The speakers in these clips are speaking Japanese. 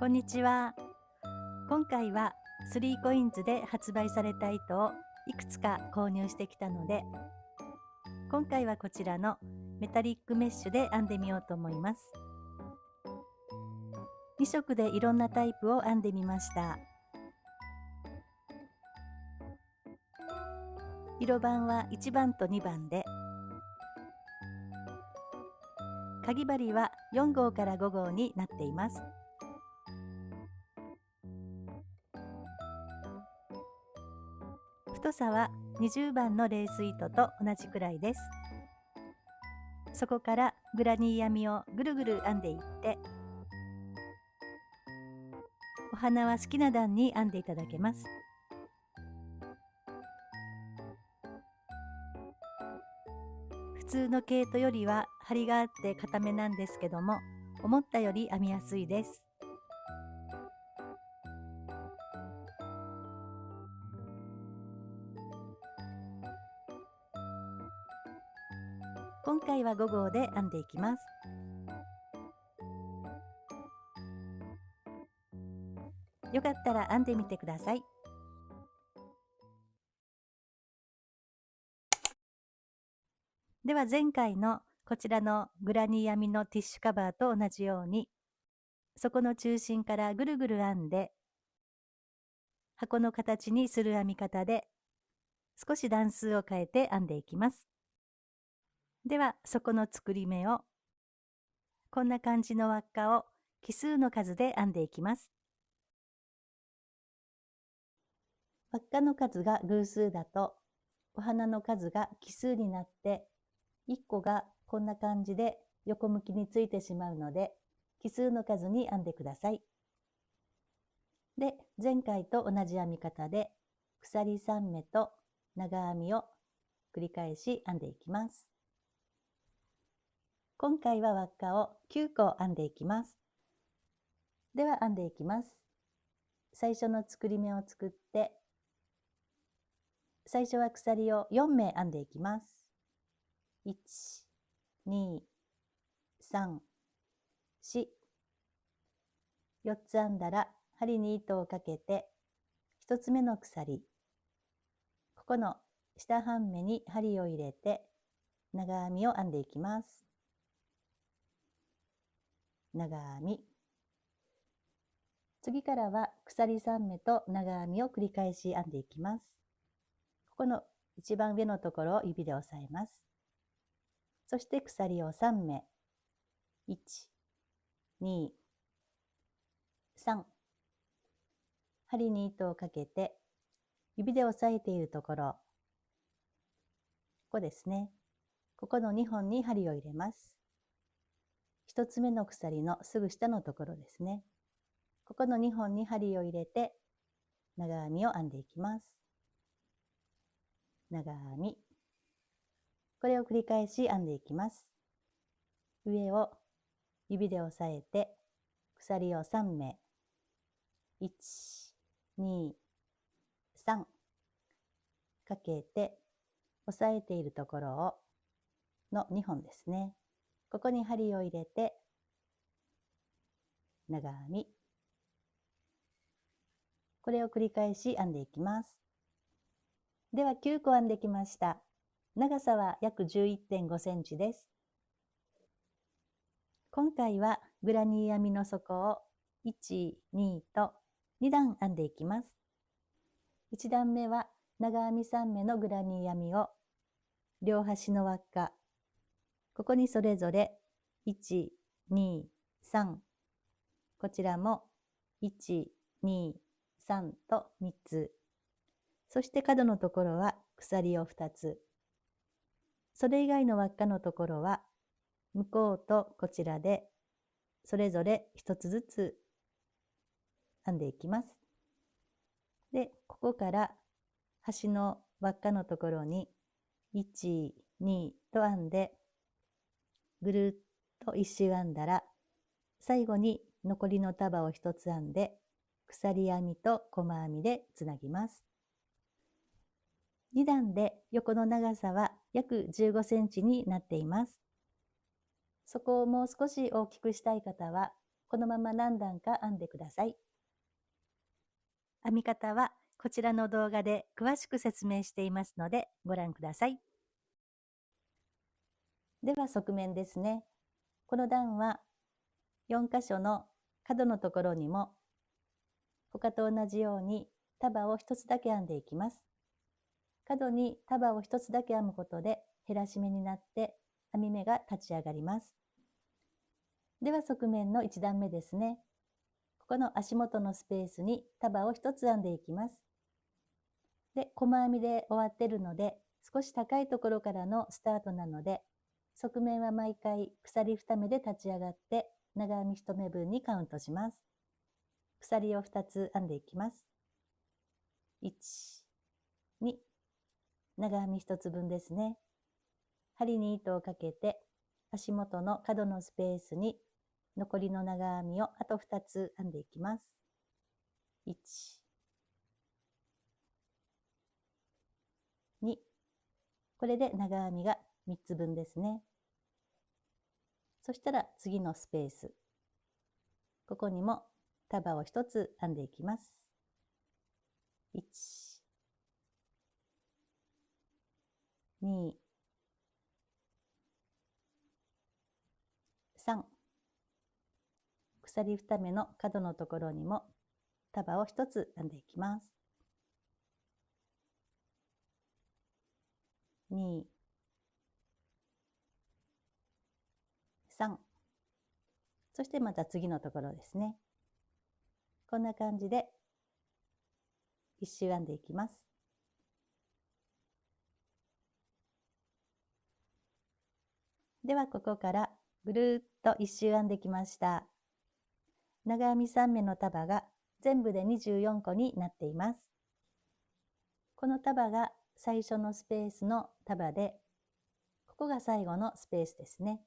こんにちは。今回は3COINSで発売された糸をいくつか購入してきたので、今回はこちらのメタリックメッシュで編んでみようと思います。2色でいろんなタイプを編んでみました。色番は1番と2番で、かぎ針は4号から5号になっています。太さは20番のレース糸と同じくらいです。そこからグラニー編みをぐるぐる編んでいって、お花は好きな段に編んでいただけます。普通の毛糸よりは張りがあって固めなんですけども、思ったより編みやすいです。今回は5号で編んでいきます。よかったら編んでみてください。では前回のこちらのグラニー編みのティッシュカバーと同じように、底の中心からぐるぐる編んで、箱の形にする編み方で少し段数を変えて編んでいきます。では底の作り目をこんな感じの輪っかを奇数の数で編んでいきます。輪っかの数が偶数だとお花の数が奇数になって1個がこんな感じで横向きについてしまうので奇数の数に編んでください。で、前回と同じ編み方で鎖3目と長編みを繰り返し編んでいきます。今回は輪っかを9個編んでいきます。では編んでいきます。最初の作り目を作って、最初は鎖を4目編んでいきます。1、2、3、4。4つ編んだら針に糸をかけて、1つ目の鎖、ここの下半目に針を入れて長編みを編んでいきます。長編み。次からは鎖3目と長編みを繰り返し編んでいきます。ここの一番上のところを指で押さえます。そして鎖を3目。1、2、3。針に糸をかけて、指で押さえているところ、ここですね。ここの2本に針を入れます。1つ目の鎖のすぐ下のところですね。ここの2本に針を入れて、長編みを編んでいきます。長編み。これを繰り返し編んでいきます。上を指で押さえて、鎖を3目。1、2、3。かけて、押さえているところを、の2本ですね。ここに針を入れて、長編み。これを繰り返し編んでいきます。では9個編んできました。長さは約 11.5 センチです。今回はグラニー編みの底を1、2と2段編んでいきます。1段目は長編み3目のグラニー編みを両端の輪っか、ここにそれぞれ1、2、3、こちらも1、2、3と3つ。そして角のところは鎖を2つ。それ以外の輪っかのところは向こうとこちらでそれぞれ1つずつ編んでいきます。で、ここから端の輪っかのところに1、2と編んでぐるっと一周編んだら最後に残りの束を1つ編んで鎖編みと細編みでつなぎます。2段で横の長さは約15センチになっています。そこをもう少し大きくしたい方はこのまま何段か編んでください。編み方はこちらの動画で詳しく説明していますのでご覧ください。では側面ですね。この段は4箇所の角のところにも他と同じように束を1つだけ編んでいきます。角に束を1つだけ編むことで減らし目になって編み目が立ち上がります。では側面の1段目ですね。ここの足元のスペースに束を1つ編んでいきます。で、細編みで終わってるので少し高いところからのスタートなので、側面は毎回鎖2目で立ち上がって長編み1目分にカウントします。鎖を2つ編んでいきます。1、2、長編み1つ分ですね。針に糸をかけて足元の角のスペースに残りの長編みをあと2つ編んでいきます。1、2、これで長編みが3つ分ですね。そしたら次のスペース、ここにも束を1つ編んでいきます。1、2、3、鎖2目の角のところにも束を1つ編んでいきます。2、3、そしてまた次のところですね。こんな感じで1周編んでいきます。ではここからぐるっと1周編んできました。長編み3目の束が全部で24個になっています。この束が最初のスペースの束で、ここが最後のスペースですね。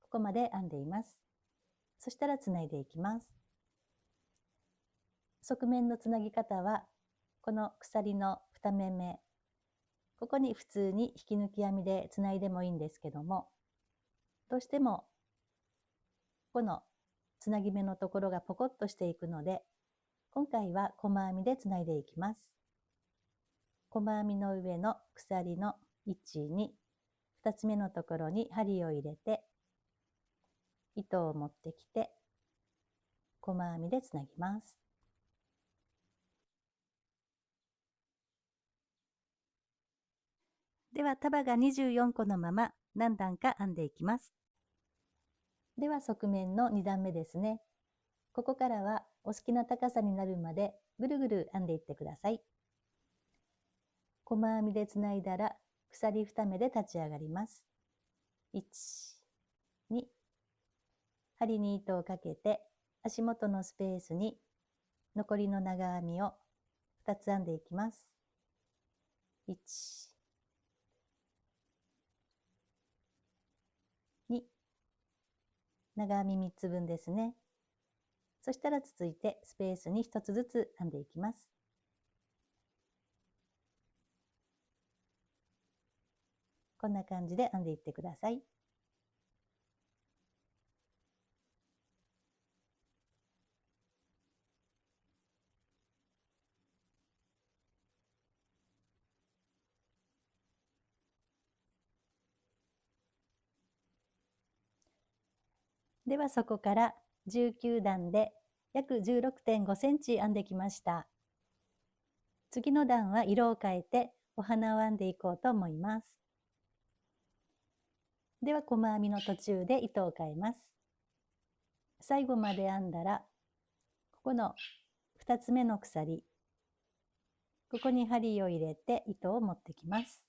ここまで編んでいます。そしたらつないでいきます。側面のつなぎ方は、この鎖の2目目、ここに普通に引き抜き編みでつないでもいいんですけども、どうしてもこのつなぎ目のところがポコッとしていくので、今回は細編みでつないでいきます。細編みの上の鎖の1、2、2つ目のところに針を入れて、糸を持ってきて、細編みでつなぎます。では束が24個のまま何段か編んでいきます。では側面の2段目ですね。ここからはお好きな高さになるまでぐるぐる編んでいってください。細編みでつないだら鎖2目で立ち上がります。1、2、針に糸をかけて足元のスペースに残りの長編みを2つ編んでいきます。1、2、長編み3つ分ですね。そしたら続いてスペースに1つずつ編んでいきます。こんな感じで編んでいってください。ではそこから19段で約 16.5 センチ編んできました。次の段は色を変えてお花を編んでいこうと思います。では細編みの途中で糸を変えます。最後まで編んだら、ここの2つ目の鎖、ここに針を入れて糸を持ってきます。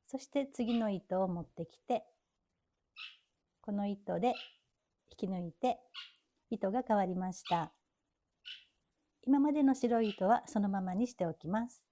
そして次の糸を持ってきて、この糸で引き抜いて糸が変わりました。今までの白い糸はそのままにしておきます。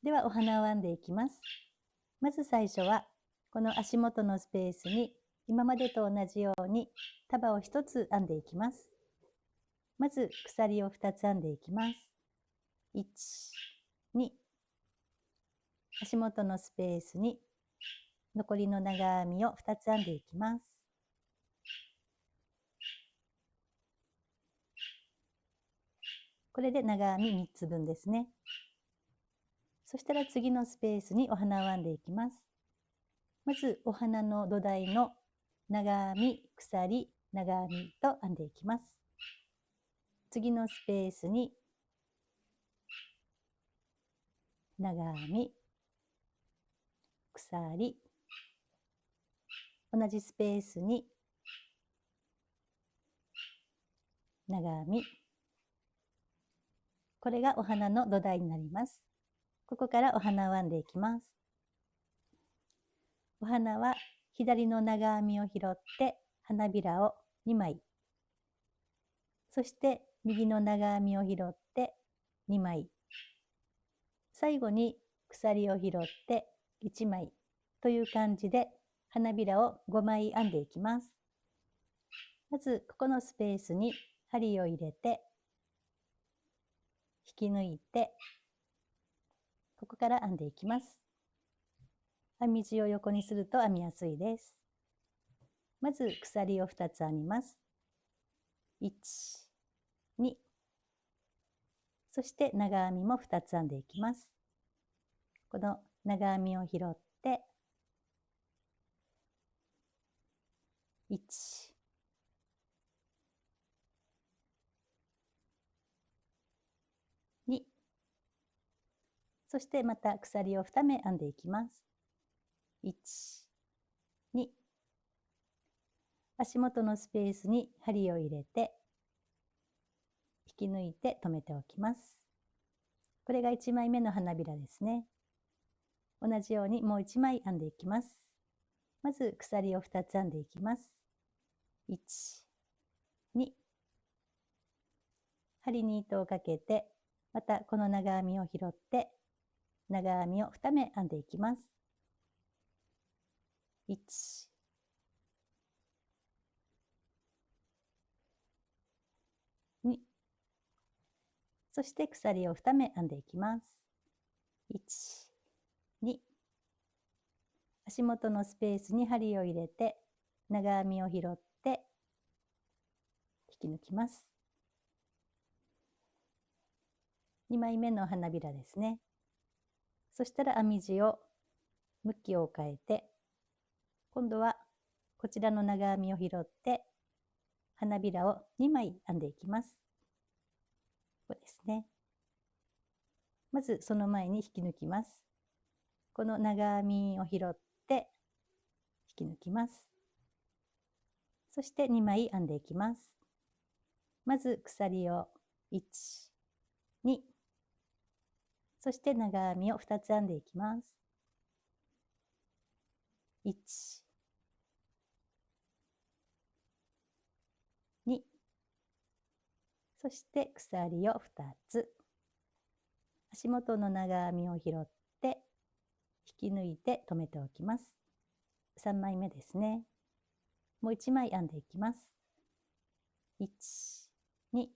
ではお花を編んでいきます。まず最初はこの足元のスペースに今までと同じように束を1つ編んでいきます。まず鎖を2つ編んでいきます。1、2、足元のスペースに残りの長編みを2つ編んでいきます。これで長編み3つ分ですね。そしたら次のスペースにお花を編んでいきます。まずお花の土台の長編み、鎖、長編みと編んでいきます。次のスペースに長編み、鎖、同じスペースに長編み、これがお花の土台になります。ここからお花を編んでいきます。お花は左の長編みを拾って花びらを2枚、そして右の長編みを拾って2枚、最後に鎖を拾って1枚という感じで花びらを5枚編んでいきます。まずここのスペースに針を入れて引き抜いて、ここから編んでいきます。編み地を横にすると編みやすいです。まず鎖を2つ編みます。1、2、そして長編みも2つ編んでいきます。この長編みを拾って1、2、そしてまた鎖を2目編んでいきます。1、2、足元のスペースに針を入れて引き抜いて留めておきます。これが1枚目の花びらですね。同じようにもう1枚編んでいきます。まず鎖を2つ編んでいきます。1、2、針に糸をかけて、またこの長編みを拾って長編みを2目編んでいきます。1、2、そして鎖を2目編んでいきます。1、2、足元のスペースに針を入れて長編みを拾って引き抜きます。2枚目の花びらですね。そしたら編み地を向きを変えて、今度はこちらの長編みを拾って花びらを2枚編んでいきます。ここですね。まずその前に引き抜きます。この長編みを拾って引き抜きます。そして2枚編んでいきます。まず鎖を1、2、そして長編みを2つ編んでいきます。1、2、そして鎖を2つ。足元の長編みを拾って引き抜いて留めておきます。3枚目ですね。もう1枚編んでいきます。1、2、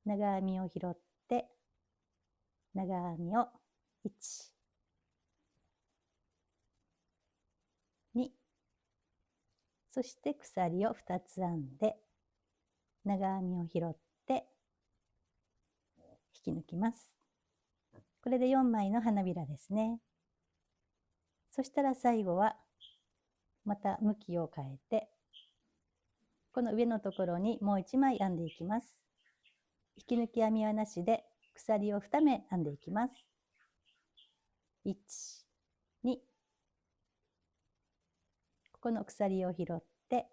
長編みを拾って長編みを1、2、そして鎖を2つ編んで長編みを拾って引き抜きます。これで4枚の花びらですね。そしたら最後はまた向きを変えて、この上のところにもう1枚編んでいきます。引き抜き編みはなしで鎖を2目編んでいきます。1、2、ここの鎖を拾って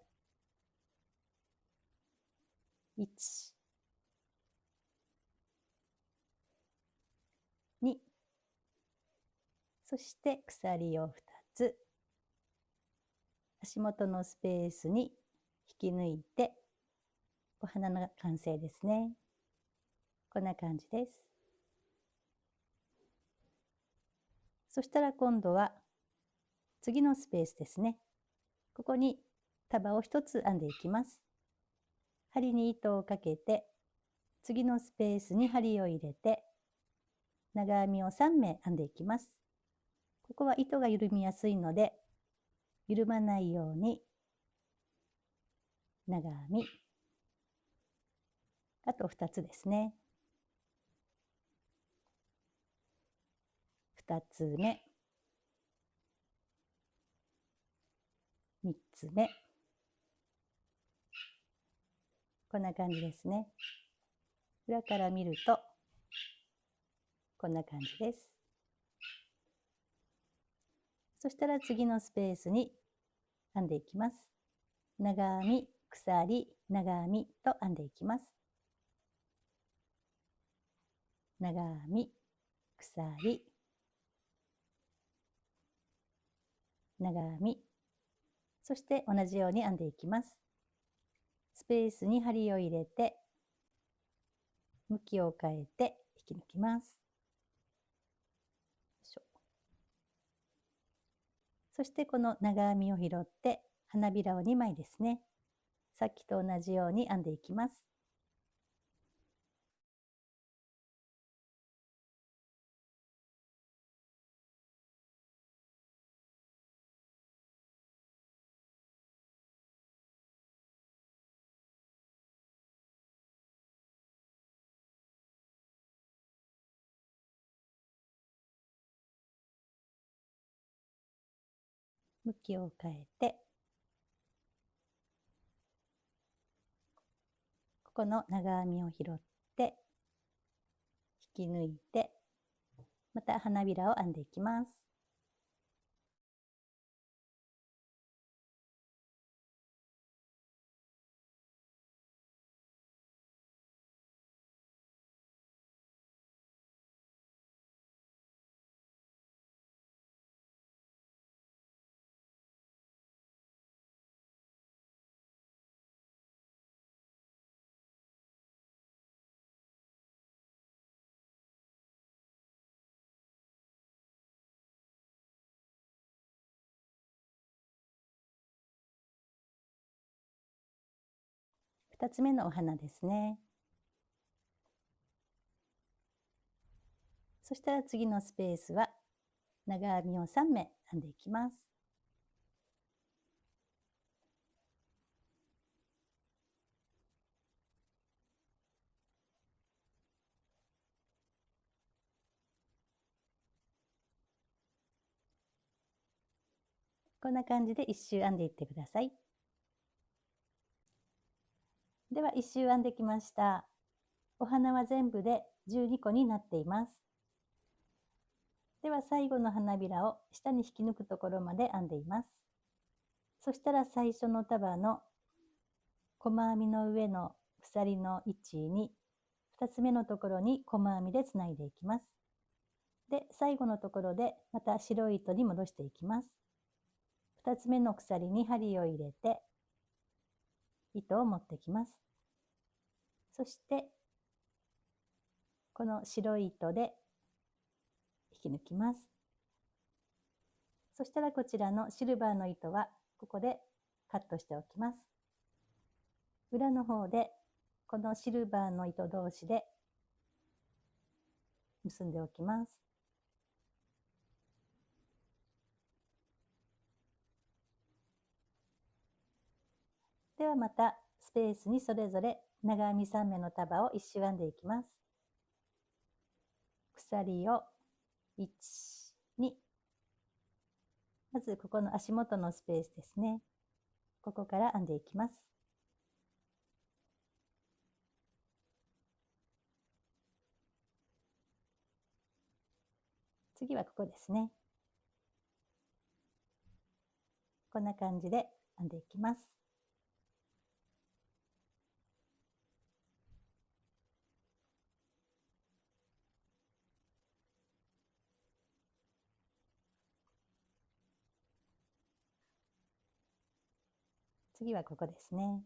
1、2、そして鎖を2つ、足元のスペースに引き抜いてお花の完成ですね。こんな感じです。そしたら今度は次のスペースですね。ここに束を1つ編んでいきます。針に糸をかけて次のスペースに針を入れて長編みを3目編んでいきます。ここは糸が緩みやすいので緩まないように長編み、あと2つですね。2つ目、3つ目、こんな感じですね。裏から見るとこんな感じです。そしたら次のスペースに編んでいきます。長編み、鎖、長編みと編んでいきます。長編み、鎖、長編み、そして同じように編んでいきます。スペースに針を入れて、向きを変えて引き抜きます。そしてこの長編みを拾って花びらを2枚ですね。さっきと同じように編んでいきます。向きを変えて、ここの長編みを拾って引き抜いて、また花びらを編んでいきます。2つ目のお花ですね。そしたら次のスペースは長編みを3目編んでいきます。こんな感じで1周編んでいってください。では1周編んできました。お花は全部で12個になっています。では最後の花びらを下に引き抜くところまで編んでいます。そしたら最初の束の細編みの上の鎖の位置に2つ目のところに細編みでつないでいきます。で、最後のところでまた白い糸に戻していきます。2つ目の鎖に針を入れて糸を持ってきます。そしてこの白い糸で引き抜きます。そしたらこちらのシルバーの糸はここでカットしておきます。裏の方でこのシルバーの糸同士で結んでおきます。ではまたスペースにそれぞれ長編み3目の束を1周編んでいきます。鎖を1、2、まずここの足元のスペースですね。ここから編んでいきます。次はここですね。こんな感じで編んでいきます。次はここですね。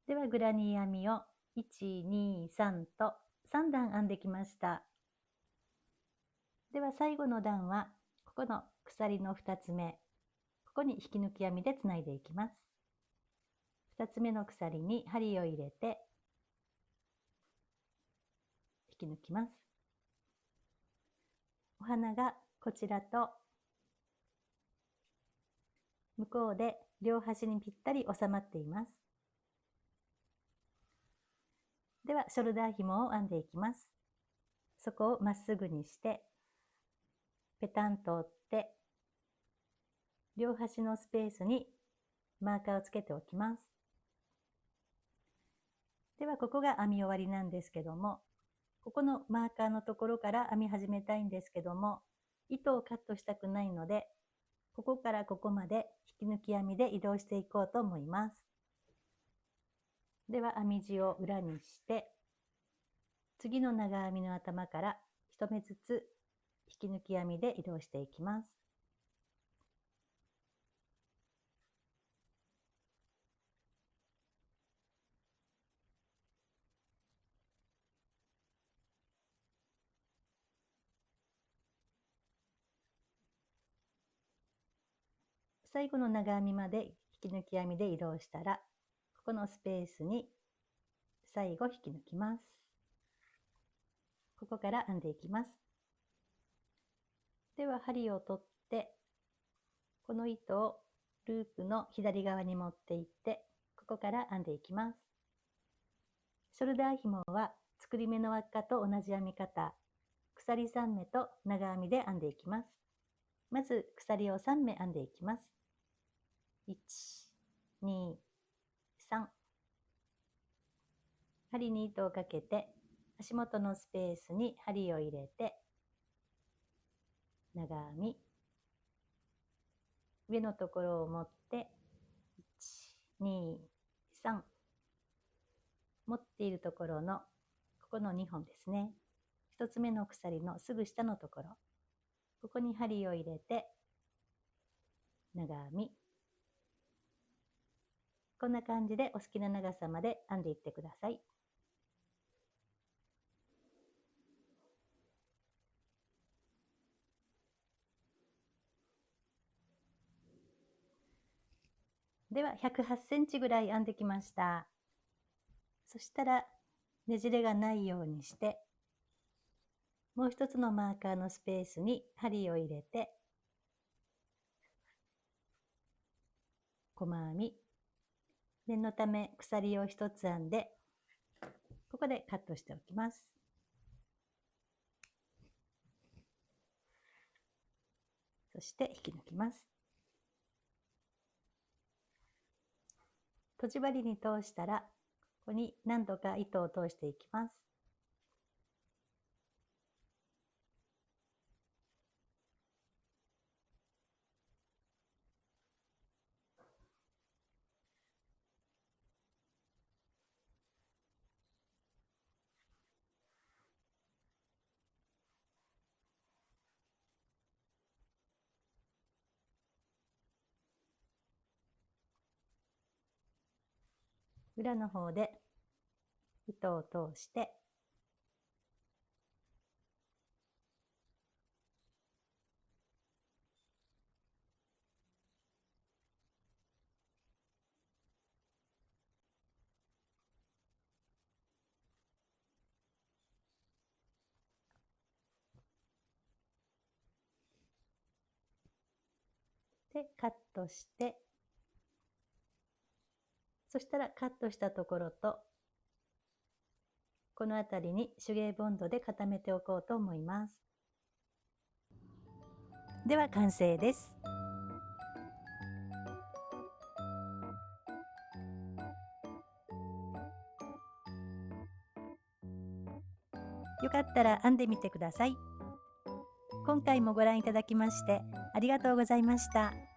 ではグラニー編みを1、2、3と3段編んできました。では最後の段はここの鎖の2つ目、ここに引き抜き編みでつないでいきます。2つ目の鎖に針を入れて引き抜きます。お花がこちらと向こうで両端にぴったり収まっています。ではショルダー紐を編んでいきます。そこをまっすぐにしてペタンと折って両端のスペースにマーカーをつけておきます。ではここが編み終わりなんですけども、ここのマーカーのところから編み始めたいんですけども、糸をカットしたくないので、ここからここまで引き抜き編みで移動していこうと思います。では編み地を裏にして、次の長編みの頭から1目ずつ引き抜き編みで移動していきます。最後の長編みまで引き抜き編みで移動したら、ここのスペースに最後引き抜きます。ここから編んでいきます。では針を取って、この糸をループの左側に持っていって、ここから編んでいきます。ショルダー紐は作り目の輪っかと同じ編み方、鎖3目と長編みで編んでいきます。まず鎖を3目編んでいきます。1、2、3。針に糸をかけて、足元のスペースに針を入れて、長編み、上のところを持って、1、2、3。持っているところの、ここの2本ですね。1つ目の鎖のすぐ下のところ。ここに針を入れて、長編み。こんな感じでお好きな長さまで編んでいってください。では108センチぐらい編んできました。そしたらねじれがないようにして、もう一つのマーカーのスペースに針を入れて、細編み。念のため鎖を一つ編んで、ここでカットしておきます。そして引き抜きます。とじ針に通したら、ここに何度か糸を通していきます。裏の方で糸を通して、でカットして、そしたらカットしたところとこの辺りに手芸ボンドで固めておこうと思います。では完成です。よかったら編んでみてください。今回もご覧いただきましてありがとうございました。